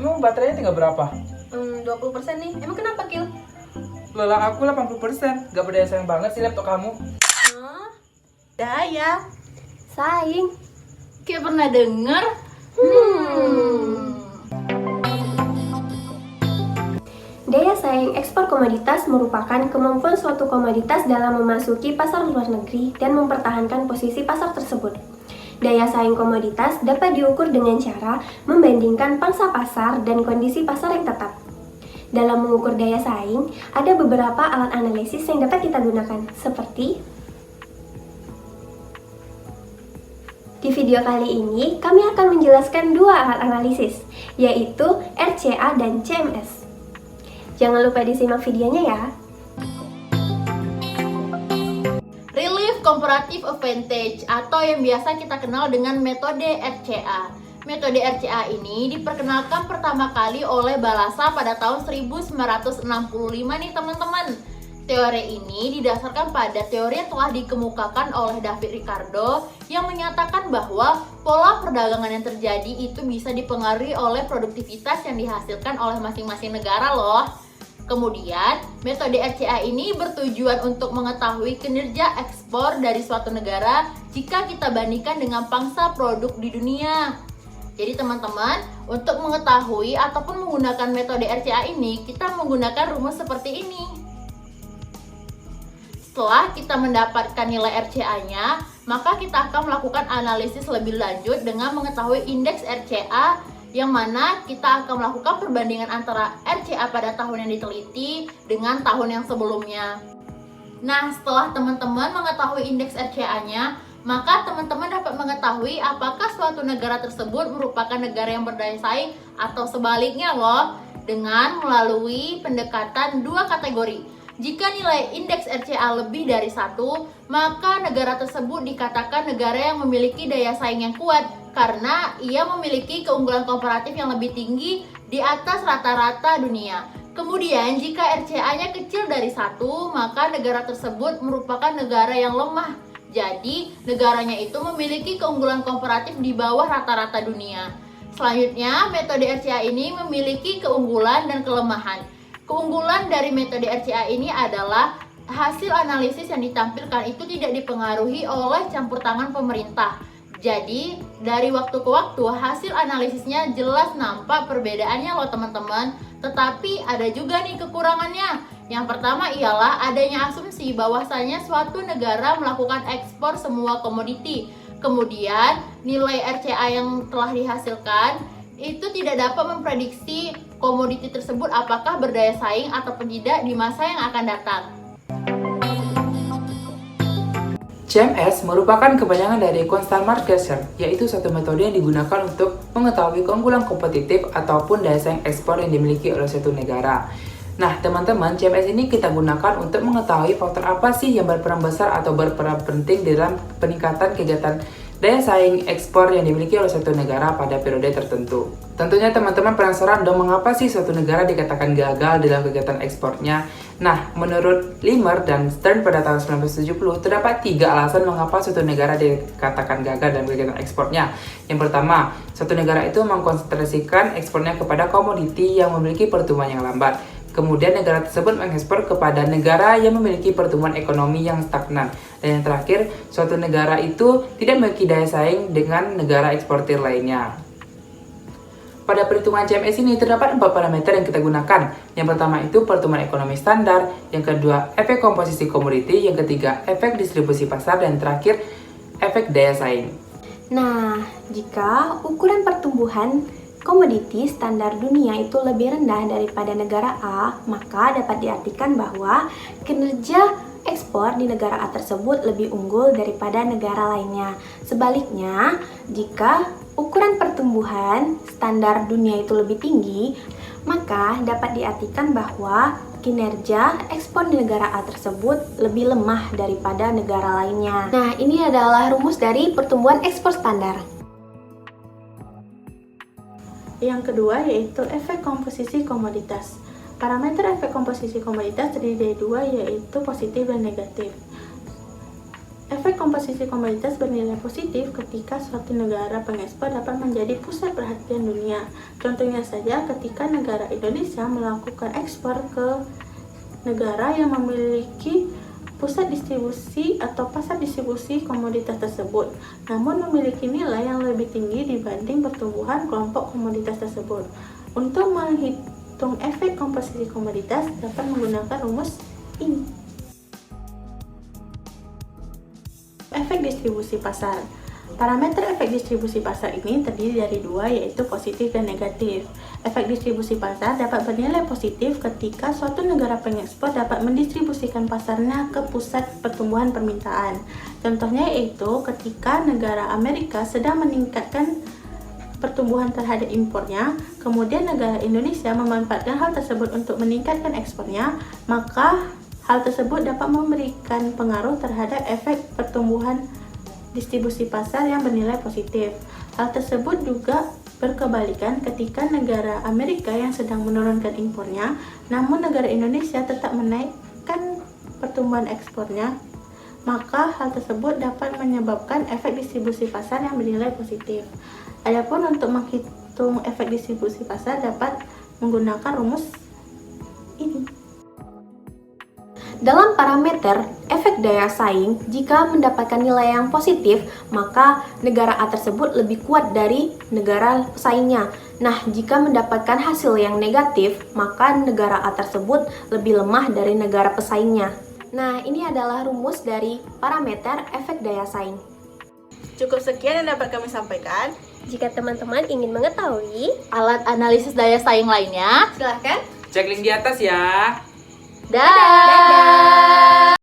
Emang baterainya tinggal berapa? 20% nih. Emang kenapa, Kil? Lelah aku 80%. Gak berdaya sayang banget sih laptop kamu. Hah? Daya. Saing. Kayak pernah denger? Daya saing ekspor komoditas merupakan kemampuan suatu komoditas dalam memasuki pasar luar negeri dan mempertahankan posisi pasar tersebut. Daya saing komoditas dapat diukur dengan cara membandingkan pangsa pasar dan kondisi pasar yang tetap. Dalam mengukur daya saing, ada beberapa alat analisis yang dapat kita gunakan, seperti di video kali ini, kami akan menjelaskan dua alat analisis, yaitu RCA dan CMS. Jangan lupa disimak videonya ya. Relief Comparative Advantage atau yang biasa kita kenal dengan metode RCA. Metode RCA ini diperkenalkan pertama kali oleh Balassa pada tahun 1965 nih teman-teman. Teori ini didasarkan pada teori yang telah dikemukakan oleh David Ricardo yang menyatakan bahwa pola perdagangan yang terjadi itu bisa dipengaruhi oleh produktivitas yang dihasilkan oleh masing-masing negara loh. Kemudian, metode RCA ini bertujuan untuk mengetahui kinerja ekspor dari suatu negara jika kita bandingkan dengan pangsa produk di dunia. Jadi teman-teman, untuk mengetahui ataupun menggunakan metode RCA ini, kita menggunakan rumus seperti ini. Setelah kita mendapatkan nilai RCA-nya, maka kita akan melakukan analisis lebih lanjut dengan mengetahui indeks RCA, yang mana kita akan melakukan perbandingan antara RCA pada tahun yang diteliti dengan tahun yang sebelumnya. Nah, setelah teman-teman mengetahui indeks RCA-nya, maka teman-teman dapat mengetahui apakah suatu negara tersebut merupakan negara yang berdaya saing atau sebaliknya loh, dengan melalui pendekatan dua kategori. Jika nilai indeks RCA lebih dari 1, maka negara tersebut dikatakan negara yang memiliki daya saing yang kuat karena ia memiliki keunggulan komparatif yang lebih tinggi di atas rata-rata dunia. Kemudian jika RCA-nya kecil dari 1, maka negara tersebut merupakan negara yang lemah. Jadi negaranya itu memiliki keunggulan komparatif di bawah rata-rata dunia. Selanjutnya, metode RCA ini memiliki keunggulan dan kelemahan. Keunggulan dari metode RCA ini adalah hasil analisis yang ditampilkan itu tidak dipengaruhi oleh campur tangan pemerintah. Jadi, dari waktu ke waktu hasil analisisnya jelas nampak perbedaannya loh teman-teman. Tetapi ada juga nih kekurangannya. Yang pertama ialah adanya asumsi bahwasanya suatu negara melakukan ekspor semua komoditi. Kemudian, nilai RCA yang telah dihasilkan itu tidak dapat memprediksi komoditi tersebut apakah berdaya saing ataupun tidak di masa yang akan datang. CMS merupakan kepanjangan dari Constant Market Share, yaitu suatu metode yang digunakan untuk mengetahui keunggulan kompetitif ataupun daya saing ekspor yang dimiliki oleh suatu negara. Nah, teman-teman, CMS ini kita gunakan untuk mengetahui faktor apa sih yang berperan besar atau berperan penting dalam peningkatan kegiatan daya saing ekspor yang dimiliki oleh suatu negara pada periode tertentu. Tentunya teman-teman penasaran dong mengapa sih suatu negara dikatakan gagal dalam kegiatan ekspornya. Nah, menurut Limmer dan Stern pada tahun 1970, terdapat 3 alasan mengapa suatu negara dikatakan gagal dalam kegiatan ekspornya. Yang pertama, suatu negara itu mengkonsentrasikan ekspornya kepada komoditi yang memiliki pertumbuhan yang lambat. Kemudian negara tersebut mengekspor kepada negara yang memiliki pertumbuhan ekonomi yang stagnan. Dan yang terakhir, suatu negara itu tidak memiliki daya saing dengan negara eksportir lainnya. Pada perhitungan CMS ini terdapat 4 parameter yang kita gunakan. Yang pertama itu pertumbuhan ekonomi standar, yang kedua efek komposisi komoditi, yang ketiga efek distribusi pasar, dan terakhir efek daya saing. Nah, jika ukuran pertumbuhan komoditi standar dunia itu lebih rendah daripada negara A, maka dapat diartikan bahwa kinerja ekspor di negara A tersebut lebih unggul daripada negara lainnya. Sebaliknya, jika ukuran pertumbuhan standar dunia itu lebih tinggi, maka dapat diartikan bahwa kinerja ekspor di negara A tersebut lebih lemah daripada negara lainnya. Nah, ini adalah rumus dari pertumbuhan ekspor standar. Yang kedua yaitu efek komposisi komoditas. Parameter efek komposisi komoditas terdiri dari 2, yaitu positif dan negatif. Efek komposisi komoditas bernilai positif ketika suatu negara pengekspor dapat menjadi pusat perhatian dunia. Contohnya saja ketika negara Indonesia melakukan ekspor ke negara yang memiliki pusat distribusi atau pasar distribusi komoditas tersebut, namun memiliki nilai yang lebih tinggi dibanding pertumbuhan kelompok komoditas tersebut. Untuk menghitung efek komposisi komoditas dapat menggunakan rumus ini. Efek distribusi pasar. Parameter efek distribusi pasar ini terdiri dari dua, yaitu positif dan negatif. Efek distribusi pasar dapat bernilai positif ketika suatu negara pengekspor dapat mendistribusikan pasarnya ke pusat pertumbuhan permintaan. Contohnya yaitu ketika negara Amerika sedang meningkatkan pertumbuhan terhadap impornya, kemudian negara Indonesia memanfaatkan hal tersebut untuk meningkatkan ekspornya, maka hal tersebut dapat memberikan pengaruh terhadap efek pertumbuhan distribusi pasar yang bernilai positif. Hal tersebut juga berkebalikan ketika negara Amerika yang sedang menurunkan impornya, namun negara Indonesia tetap menaikkan pertumbuhan ekspornya, maka hal tersebut dapat menyebabkan efek distribusi pasar yang bernilai positif. Adapun untuk menghitung efek distribusi pasar dapat menggunakan rumus ini. Dalam parameter efek daya saing, jika mendapatkan nilai yang positif, maka negara A tersebut lebih kuat dari negara pesaingnya. Nah, jika mendapatkan hasil yang negatif, maka negara A tersebut lebih lemah dari negara pesaingnya. Nah, ini adalah rumus dari parameter efek daya saing. Cukup sekian yang dapat kami sampaikan. Jika teman-teman ingin mengetahui, Alat analisis daya saing lainnya, Silahkan. Cek link di atas ya. dadah!